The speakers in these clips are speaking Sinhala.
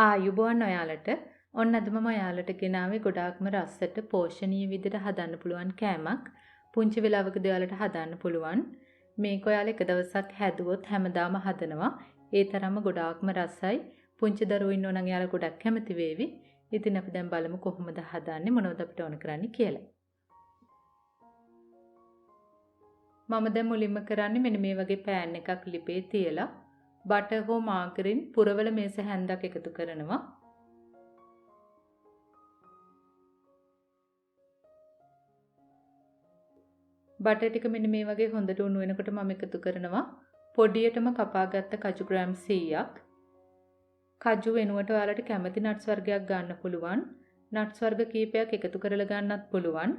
ආයුබෝවන් ඔයාලට. ඔන්න අද මම ඔයාලට ගෙනාවේ ගොඩාක්ම රසට පෝෂණීය විදිහට හදන්න පුළුවන් කෑමක්. පුංචි වෙලාවකදී ඔයාලට හදන්න පුළුවන්. මේක ඔයාලා එක දවසක් හැදුවොත් හැමදාම හදනවා. ඒ තරම්ම ගොඩාක්ම රසයි. පුංචි දරුවෝ ඉන්නෝ නම් එයාලා ගොඩක් කැමති වේවි. ඉතින් අපි දැන් බලමු කොහොමද හදන්නේ මොනවද අපිට ඕන කරන්නේ කියලා. මම දැන් මුලින්ම කරන්නේ මෙන්න මේ වගේ පෑන් එකක් ලිපේ තියලා බටර් හෝ මාගරින් පුරවල මේස හැන්දක් එකතු කරනවා. බටර් ටික මෙන්න මේ වගේ හොඳට උණු වෙනකොට මම එකතු කරනවා පොඩියටම කපාගත්ත කජු ග්‍රෑම් 100ක්. කජු වෙනුවට ඔයාලට කැමති නට්ස් වර්ගයක් ගන්න පුළුවන්. නට්ස් වර්ග කීපයක් එකතු කරලා ගන්නත් පුළුවන්.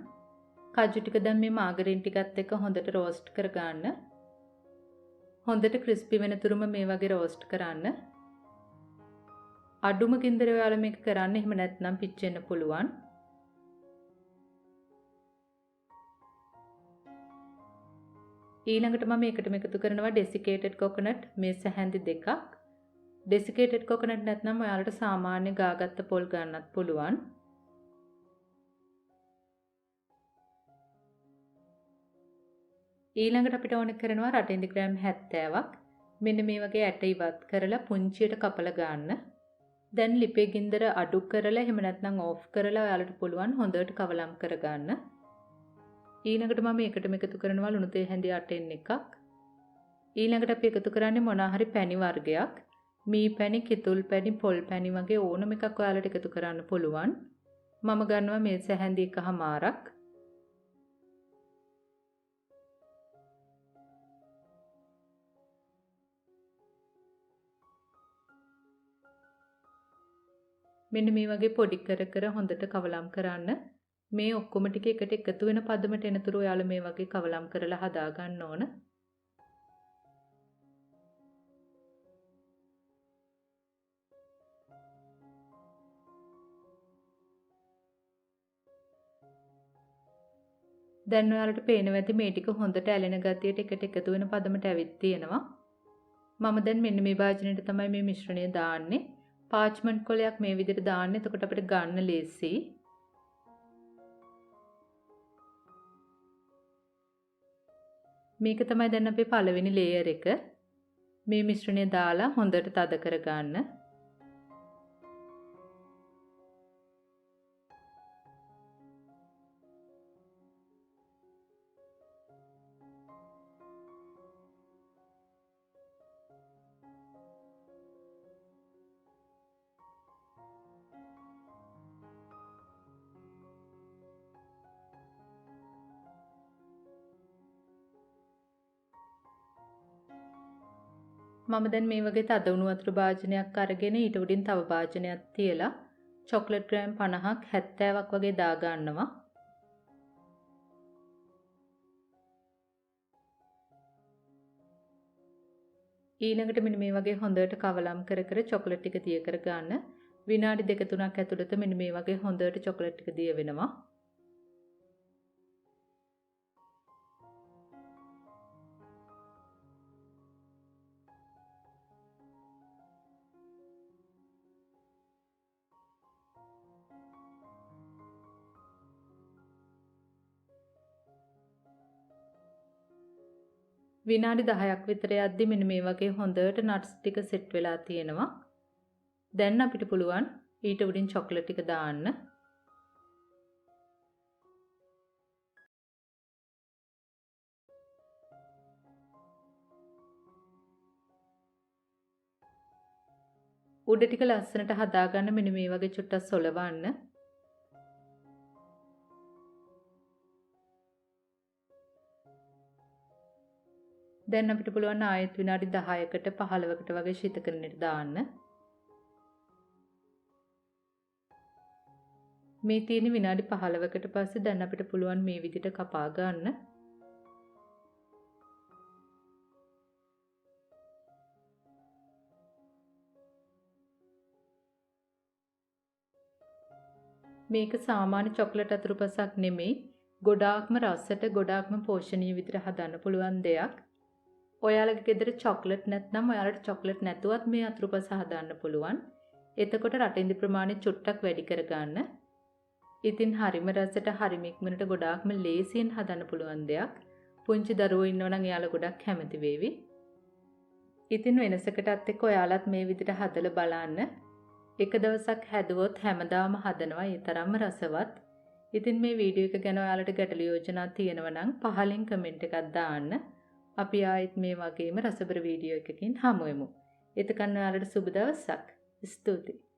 කජු ටික දැන් මේ මාගරින් ටිකත් එක්ක හොඳට රෝස්ට් කර ගන්න. හොඳට ක්‍රිස්පි වෙන තුරුම මේ වගේ රෝස්ට් කරන්න. අඩුම ගින්දරේ ඔයාලා මේක කරන්න, එහෙම නැත්නම් පිච්චෙන්න පුළුවන්. ඊළඟට මම මේකටම එකතු කරනවා Dessicated Coconut මේස හැන්දි දෙකක්. Dessicated Coconut නැත්නම් ඔයාලට සාමාන්‍ය ගාගත්ත පොල් ගන්නත් පුළුවන්. ඊළඟට අපිට ඕන කරනවා රටඉද ග්‍රෑම් 70ක්. මෙන්න මේ වගේ ඇට ඉවත් කරලා පුංචියට කපලා ගන්න. දැන් ලිපේ ගින්දර අඩු කරලා එහෙම නැත්නම් ඕෆ් කරලා ඔයාලට පුළුවන් හොඳට කවලම් කරගන්න. ඊළඟට මම ඒකටම එකතු කරනවා ලුණු තේ හැඳි 8න් එකක්. ඊළඟට අපි එකතු කරන්නේ මොනවා හරි පැණි වර්ගයක්. මී පැණි, කිතුල් පැණි, පොල් පැණි වගේ ඕනම එකක් ඔයාලට එකතු කරන්න පුළුවන්. මම ගන්නවා මේස හැඳි 1/4ක්. මෙන්න මේ වගේ පොඩි කර කර හොඳට කවලම් කරන්න. මේ ඔක්කොම ටික එකට එකතු වෙන පදමට එනතුරු ඔයාලා මේ වගේ කවලම් කරලා හදා ගන්න ඕන. දැන් ඔයාලට පේනවා ඇති මේ ටික හොඳට ඇලෙන ගතියට එකට එකතු වෙන පදමට ඇවිත් තියෙනවා. මම දැන් මෙන්න මේ භාජනයට තමයි මේ මිශ්‍රණය දාන්නේ. පාච්මන්ට් කොලයක් මේ විදිහට දාන්න. එතකොට අපිට ගන්න ලේසි. මේක තමයි දැන් අපේ පළවෙනි ලේයර් එක. මේ මිශ්‍රණය දාලා හොඳට තද කර ගන්න. මම දැන් මේ වගේ තද උණු වතුර භාජනයක් අරගෙන ඊට උඩින් තව භාජනයක් තියලා චොක්ලට් ග්‍රෑම් 50ක් 70ක් වගේ දා ගන්නවා. ඊළඟට මෙන්න මේ වගේ හොඳට කවලම් කර කර චොක්ලට් ටික දිය කර ගන්න. විනාඩි 2-3ක් ඇතුළත මෙන්න මේ වගේ හොඳට චොක්ලට් ටික දිය වෙනවා. විනාඩි 10ක් විතර යද්දි මෙන්න මේ වගේ හොඳට නට්ස් ටික සෙට් වෙලා තියෙනවා. දැන් අපිට පුළුවන් ඊට උඩින් චොක්ලට් ටික දාන්න. උඩ ටික ලස්සනට හදාගන්න මෙන්න මේ වගේ චුට්ටක් සොලවන්න. දැන් අපිට පුළුවන් ආයෙත් විනාඩි 10කට 15කට වගේ ශීතකරණයට දාන්න. මේ තියෙන විනාඩි 15කට පස්සේ දැන් අපිට පුළුවන් මේ විදිහට කපා ගන්න. මේක සාමාන්‍ය චොක්ලට් අතුරුපසක් නෙමෙයි. ගොඩාක්ම රසට ගොඩාක්ම පෝෂණීය විදිහට හදන්න පුළුවන් දෙයක්. ඔයාලගේ ගෙදර චොක්ලට් නැත්නම් ඔයාලට චොක්ලට් නැතුවත් මේ අතුරුපස හදන්න පුළුවන්. එතකොට රටින්දි ප්‍රමාණය චුට්ටක් වැඩි කරගන්න. ඉතින් හරිම රසට හරිම ඉක්මනට ගොඩාක්ම ලේසියෙන් හදන්න පුළුවන් දෙයක්. පුංචි දරුවෝ ඉන්නවා නම් එයාලා ගොඩක් කැමති වේවි. ඉතින් වෙනසකටත් එක්ක ඔයාලත් මේ විදිහට හදලා බලන්න. එක දවසක් හැදුවොත් හැමදාම හදනවා. ඒ තරම්ම රසවත්. ඉතින් මේ වීඩියෝ එක ගැන ඔයාලට ගැටළු යෝජනා තියෙනවා නම් පහලින් කමෙන්ට් එකක් දාන්න. අපි ආයෙත් මේ වගේම රසබර වීඩියෝ එකකින් හමු වෙමු. එතකන් ඔයාලට සුබ දවසක්. ස්තුතියි.